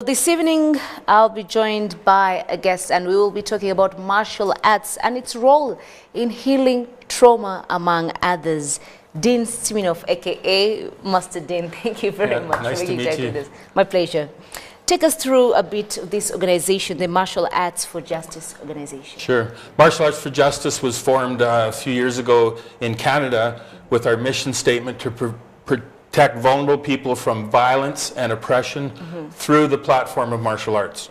This evening, I'll be joined by a guest and we will be talking about martial arts and its role in healing trauma, among others. Dean Siminoff, aka Master Dean, thank you very much nice for to making meet time you. to this. My pleasure. Take us through a bit of this organization, the Martial Arts for Justice organization. Sure. Martial Arts for Justice was formed a few years ago in Canada with our mission statement to protect vulnerable people from violence and oppression through the platform of martial arts.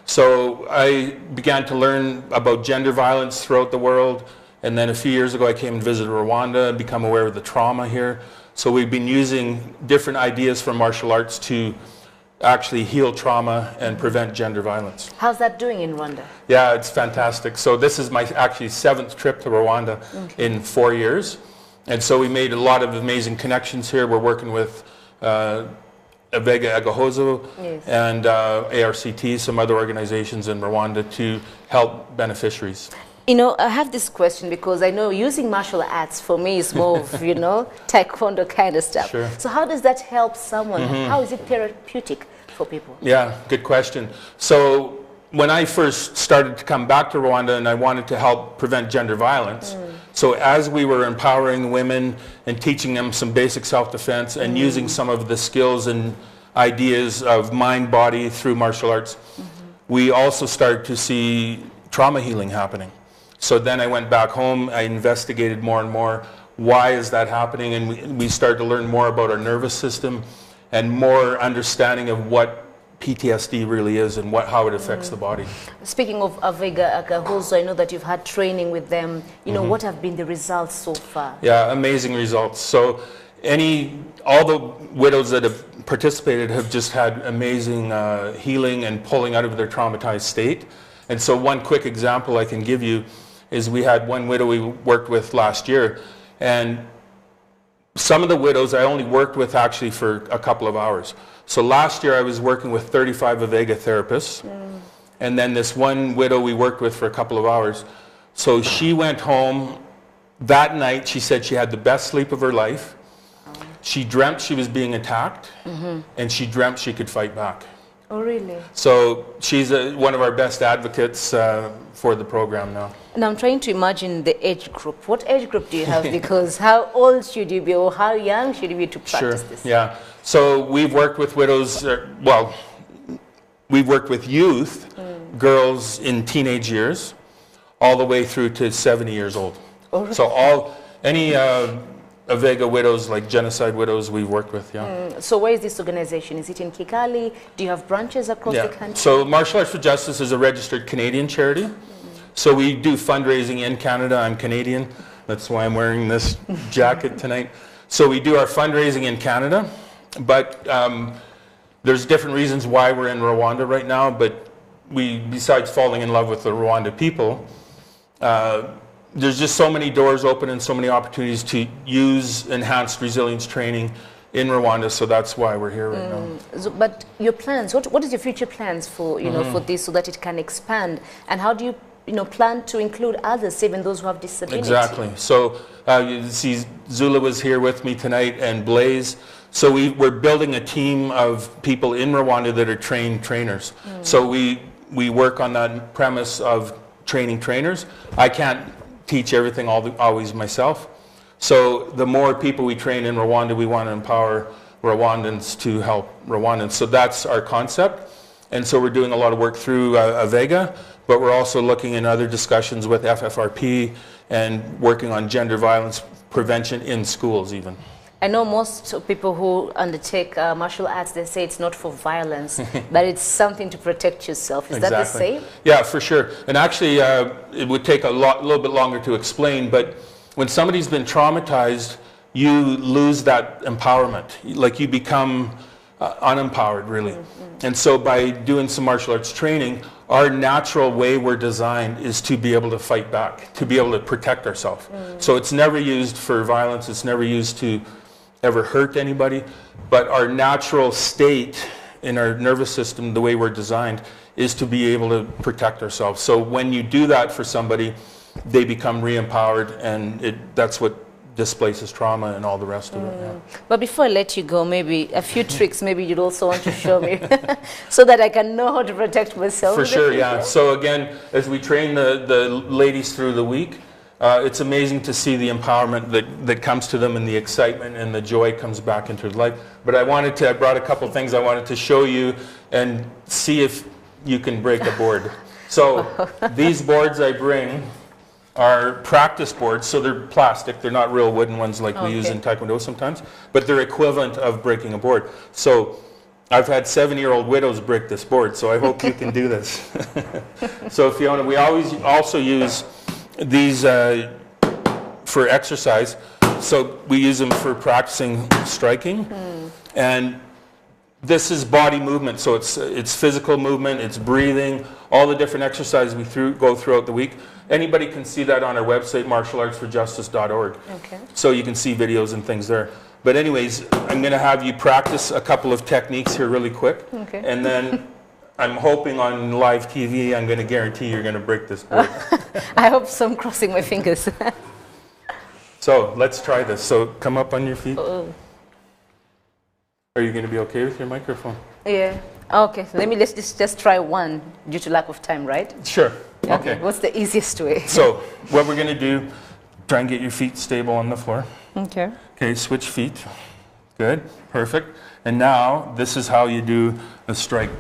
So I began to learn about gender violence throughout the world, and then a few years ago I came and visited Rwanda and become aware of the trauma here. So we've been using different ideas from martial arts to actually heal trauma and prevent gender violence. How's that doing in Rwanda? Yeah, it's fantastic. So this is my actually 7th trip to Rwanda in 4 years. And so we made a lot of amazing connections here. We're working with Avega Agahozo and ARCT, some other organizations in Rwanda to help beneficiaries. You know, I have this question because I know using martial arts for me is more of, you know, taekwondo kind of stuff. Sure. So how does that help someone? How is it therapeutic for people? Yeah, good question. So when I first started to come back to Rwanda and I wanted to help prevent gender violence, so as we were empowering women and teaching them some basic self-defense and using some of the skills and ideas of mind-body through martial arts, we also started to see trauma healing happening. So then I went back home, I investigated more and more, why is that happening, and we started to learn more about our nervous system and more understanding of what PTSD really is and how it affects the body. Speaking of Avega Agahozo, I know that you've had training with them. You know, what have been the results so far? Yeah, amazing results. So all the widows that have participated have just had amazing healing and pulling out of their traumatized state. And so one quick example I can give you is we had one widow we worked with last year, and some of the widows I only worked with actually for a couple of hours. So last year I was working with 35 Avega therapists, and then this one widow we worked with for a couple of hours. So she went home that night. She said she had the best sleep of her life. She dreamt she was being attacked, and she dreamt she could fight back. Oh, really? So she's one of our best advocates for the program now. And I'm trying to imagine the age group. What age group do you have? Because how old should you be, or how young should you be to practice this? Yeah. So we've worked with widows, we've worked with youth, girls in teenage years, all the way through to 70 years old. Oh, really? So any Avega widows, like genocide widows, we've worked with, So where is this organization? Is it in Kigali? Do you have branches across the country? So Martial Arts for Justice is a registered Canadian charity. So we do fundraising in Canada. I'm Canadian. That's why I'm wearing this jacket tonight. So we do our fundraising in Canada, but there's different reasons why we're in Rwanda right now, but besides falling in love with the Rwanda people, there's just so many doors open and so many opportunities to use enhanced resilience training in Rwanda, so that's why we're here right now. So, but your plans, what is your future plans for, for this so that it can expand? And how do you, plan to include others, even those who have disability? Exactly. So you see Zula was here with me tonight and Blaze. So we're building a team of people in Rwanda that are trained trainers. So we work on that premise of training trainers. I can't teach everything always myself. So the more people we train in Rwanda, we want to empower Rwandans to help Rwandans. So that's our concept. And so we're doing a lot of work through Avega, but we're also looking in other discussions with FFRP and working on gender violence prevention in schools even. I know most people who undertake martial arts, they say it's not for violence, but it's something to protect yourself. Is that the same? Yeah, for sure. And actually, it would take a little bit longer to explain, but when somebody's been traumatized, you lose that empowerment. Like you become unempowered, really. And so by doing some martial arts training, our natural way we're designed is to be able to fight back, to be able to protect ourselves. So it's never used for violence, it's never used to ever hurt anybody, but our natural state in our nervous system, the way we're designed, is to be able to protect ourselves. So when you do that for somebody, they become re-empowered, and that's what displaces trauma and all the rest of it. Yeah. But before I let you go, maybe a few tricks maybe you'd also want to show me so that I can know how to protect myself. For sure, yeah. So again, as we train the ladies through the week, it's amazing to see the empowerment that comes to them and the excitement and the joy comes back into life. But I brought a couple things I wanted to show you and see if you can break a board. So these boards I bring are practice boards, so they're plastic. They're not real wooden ones like we use in Taekwondo sometimes, but they're equivalent of breaking a board. So I've had 7-year-old widows break this board, so I hope you can do this. So Fiona, we always also use these for exercise. So we use them for practicing striking. And this is body movement, so it's physical movement, it's breathing, all the different exercises we go throughout the week. Anybody can see that on our website, martialartsforjustice.org. Okay. So you can see videos and things there. But anyways, I'm going to have you practice a couple of techniques here really quick. Okay. And then I'm hoping on live TV, I'm going to guarantee you're going to break this board. I hope so. I'm crossing my fingers. So let's try this. So come up on your feet. Are you going to be okay with your microphone? Yeah. Okay. Let's just try one due to lack of time, right? Sure. Okay. What's the easiest way? So what we're going to do, try and get your feet stable on the floor. Okay. Okay, switch feet. Good. Perfect. And now this is how you do a strike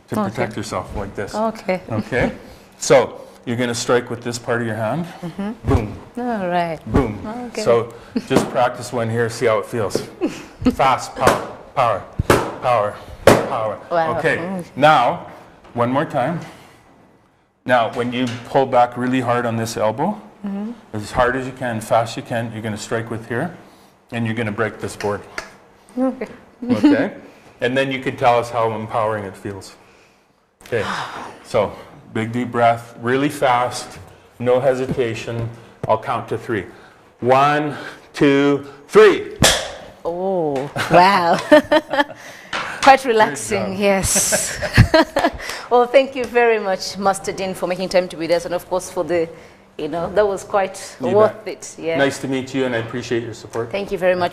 to protect yourself, like this. Okay. Okay. So you're going to strike with this part of your hand. Boom. All right. Boom. Okay. So just practice one here, see how it feels. Fast, power, power, power, power. Wow. Okay. Now, one more time. Now, when you pull back really hard on this elbow, as hard as you can, fast you can, you're going to strike with here, and you're going to break this board. Okay. Okay? And then you can tell us how empowering it feels. Okay. So, big deep breath, really fast, no hesitation. I'll count to 3. 1, 2, 3. Oh, wow. Quite relaxing, yes. Well, thank you very much, Master Dean, for making time to be with us, and of course for the, that was quite worth it. Yeah. Nice to meet you, and I appreciate your support. Thank you very much.